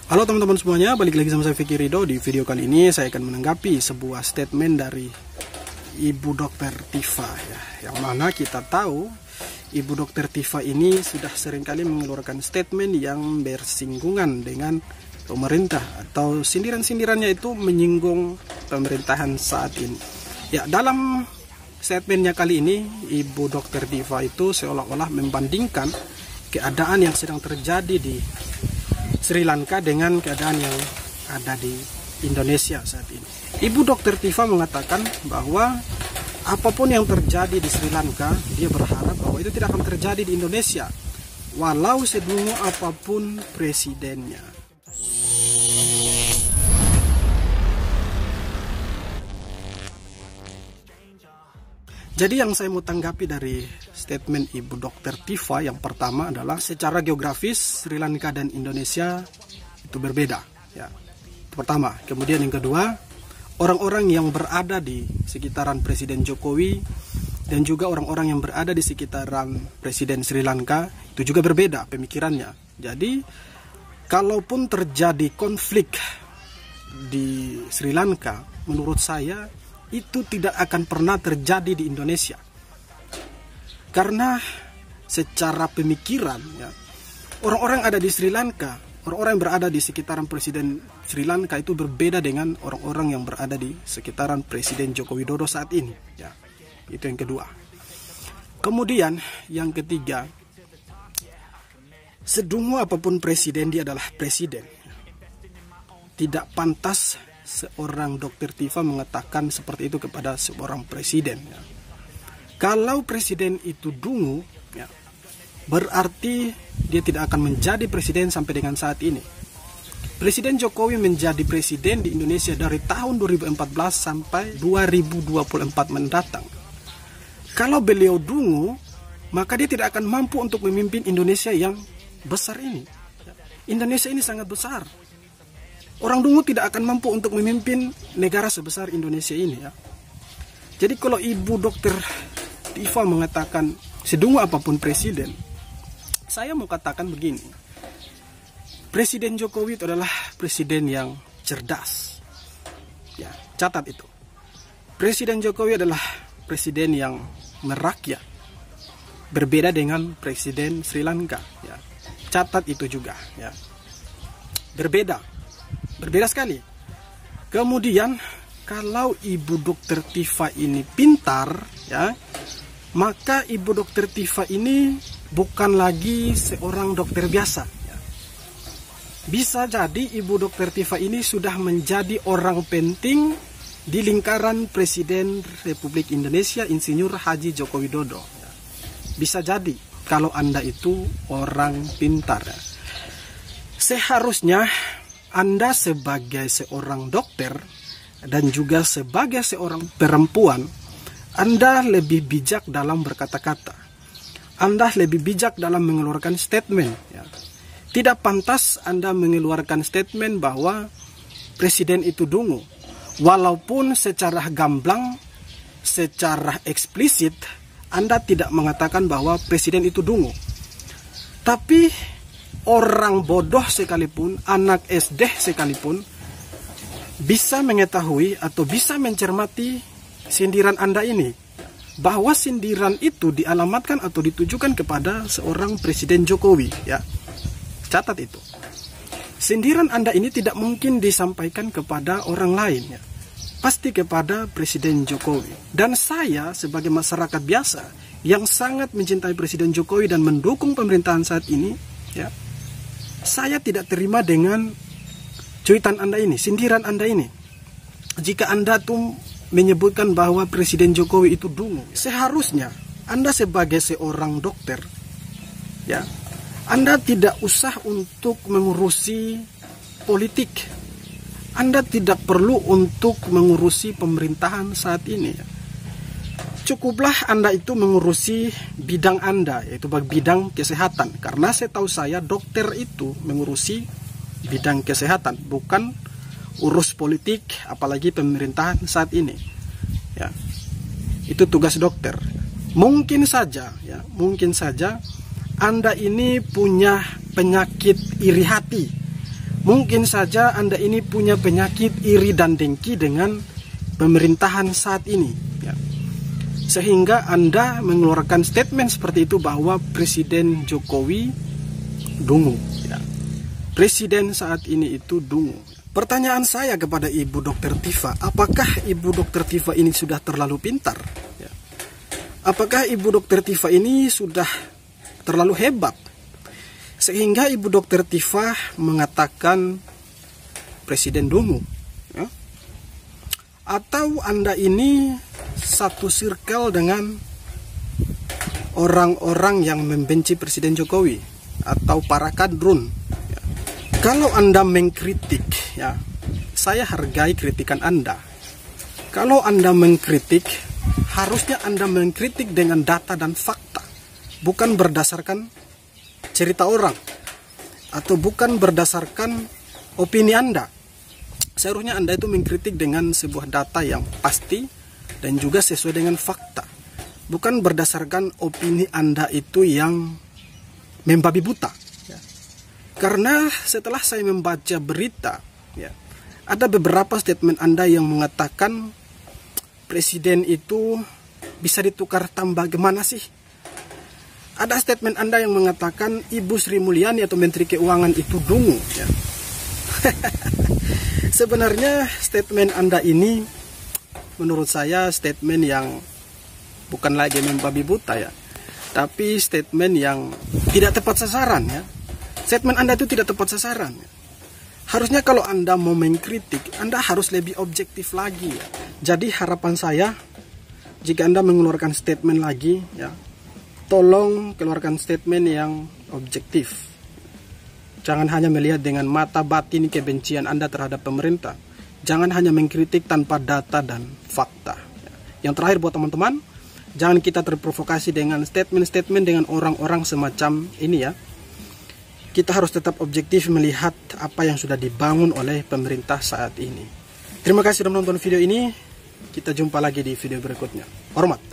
Halo teman-teman semuanya, balik lagi sama saya Vicky Ridho. Di video kali ini saya akan menanggapi sebuah statement dari Ibu Dr. Tifa ya. Yang mana kita tahu Ibu Dr. Tifa ini sudah seringkali mengeluarkan statement yang bersinggungan dengan pemerintah, atau sindiran-sindirannya itu menyinggung pemerintahan saat ini. Ya, dalam statementnya kali ini Ibu Dr. Tifa itu seolah-olah membandingkan keadaan yang sedang terjadi di Sri Lanka dengan keadaan yang ada di Indonesia saat ini. Ibu Dr. Tifa mengatakan bahwa apapun yang terjadi di Sri Lanka, dia berharap bahwa itu tidak akan terjadi di Indonesia, walau sedungu apapun presidennya. Jadi yang saya mau tanggapi dari statement Ibu Dr. Tifa yang pertama adalah secara geografis Sri Lanka dan Indonesia itu berbeda. Ya, itu pertama. Kemudian yang kedua, orang-orang yang berada di sekitaran Presiden Jokowi dan juga orang-orang yang berada di sekitaran Presiden Sri Lanka itu juga berbeda pemikirannya. Jadi kalaupun terjadi konflik di Sri Lanka, menurut saya itu tidak akan pernah terjadi di Indonesia, karena secara pemikiran ya, orang-orang ada di Sri Lanka, orang-orang yang berada di sekitaran Presiden Sri Lanka itu berbeda dengan orang-orang yang berada di sekitaran Presiden Joko Widodo saat ini ya. Itu yang kedua. Kemudian yang ketiga, sedungu apapun presiden, dia adalah presiden. Tidak pantas seorang Dr. Tifa mengatakan seperti itu kepada seorang presiden ya. Kalau presiden itu dungu ya, berarti dia tidak akan menjadi presiden sampai dengan saat ini. Presiden Jokowi menjadi presiden di Indonesia dari tahun 2014 sampai 2024 mendatang. Kalau beliau dungu, maka dia tidak akan mampu untuk memimpin Indonesia yang besar ini. Indonesia ini sangat besar. Orang dungu tidak akan mampu untuk memimpin negara sebesar Indonesia ini ya. Jadi kalau Ibu Dr. Tifa mengatakan sedungu apapun presiden, saya mau katakan begini. Presiden Jokowi itu adalah presiden yang cerdas. Ya, catat itu. Presiden Jokowi adalah presiden yang merakyat. Berbeda dengan Presiden Sri Lanka ya. Catat itu juga ya. Berbeda sekali. Kemudian kalau Ibu Dr. Tifa ini pintar ya, maka Ibu Dr. Tifa ini bukan lagi seorang dokter biasa ya. Bisa jadi Ibu Dr. Tifa ini sudah menjadi orang penting di lingkaran Presiden Republik Indonesia Insinyur Haji Joko Widodo ya. Bisa jadi kalau Anda itu orang pintar ya. Seharusnya Anda sebagai seorang dokter dan juga sebagai seorang perempuan, Anda lebih bijak dalam berkata-kata. Anda lebih bijak dalam mengeluarkan statement ya. Tidak pantas Anda mengeluarkan statement bahwa presiden itu dungu, walaupun secara gamblang, secara eksplisit Anda tidak mengatakan bahwa presiden itu dungu. Tapi orang bodoh sekalipun, anak SD sekalipun, bisa mengetahui atau bisa mencermati sindiran Anda ini. Bahwa sindiran itu dialamatkan atau ditujukan kepada seorang Presiden Jokowi ya. Catat itu. Sindiran Anda ini tidak mungkin disampaikan kepada orang lain ya. Pasti kepada Presiden Jokowi. Dan saya sebagai masyarakat biasa yang sangat mencintai Presiden Jokowi dan mendukung pemerintahan saat ini ya, saya tidak terima dengan cuitan Anda ini, sindiran Anda ini. Jika Anda tuh menyebutkan bahwa Presiden Jokowi itu dungu, seharusnya Anda sebagai seorang dokter ya, Anda tidak usah untuk mengurusi politik. Anda tidak perlu untuk mengurusi pemerintahan saat ini ya. Cukuplah Anda itu mengurusi bidang Anda, yaitu bidang kesehatan. Karena setahu saya dokter itu mengurusi bidang kesehatan, bukan urus politik, apalagi pemerintahan saat ini. Ya, itu tugas dokter. Mungkin saja Anda ini punya penyakit iri hati. Mungkin saja Anda ini punya penyakit iri dan dengki dengan pemerintahan saat ini, ya. Sehingga Anda mengeluarkan statement seperti itu bahwa Presiden Jokowi dungu, ya. Presiden saat ini itu dungu. Pertanyaan saya kepada Ibu Dr. Tifa, apakah Ibu Dr. Tifa ini sudah terlalu pintar? Ya. Apakah Ibu Dr. Tifa ini sudah terlalu hebat sehingga Ibu Dr. Tifa mengatakan Presiden dungu, ya? Atau Anda ini satu circle dengan orang-orang yang membenci Presiden Jokowi atau para kadrun, ya? Kalau Anda mengkritik, ya, saya hargai kritikan Anda. Kalau Anda mengkritik, harusnya Anda mengkritik dengan data dan fakta, bukan berdasarkan cerita orang atau bukan berdasarkan opini Anda. Seharusnya Anda itu mengkritik dengan sebuah data yang pasti dan juga sesuai dengan fakta, bukan berdasarkan opini Anda itu yang membabi buta, ya. Karena setelah saya membaca berita, ya, ada beberapa statement Anda yang mengatakan Presiden itu bisa ditukar tambah gimana sih? Ada statement Anda yang mengatakan Ibu Sri Mulyani atau Menteri Keuangan itu dungu, ya. Sebenarnya statement Anda ini menurut saya statement yang bukan lagi membabi buta, ya, tapi statement yang tidak tepat sasaran, ya. Statement Anda itu tidak tepat sasaran, ya. Harusnya kalau Anda mau mengkritik, Anda harus lebih objektif lagi, ya. Jadi harapan saya, jika Anda mengeluarkan statement lagi, ya, tolong keluarkan statement yang objektif. Jangan hanya melihat dengan mata batin kebencian Anda terhadap pemerintah. Jangan hanya mengkritik tanpa data dan fakta. Yang terakhir buat teman-teman, jangan kita terprovokasi dengan statement-statement dengan orang-orang semacam ini, ya. Kita harus tetap objektif melihat apa yang sudah dibangun oleh pemerintah saat ini. Terima kasih sudah menonton video ini. Kita jumpa lagi di video berikutnya. Hormat.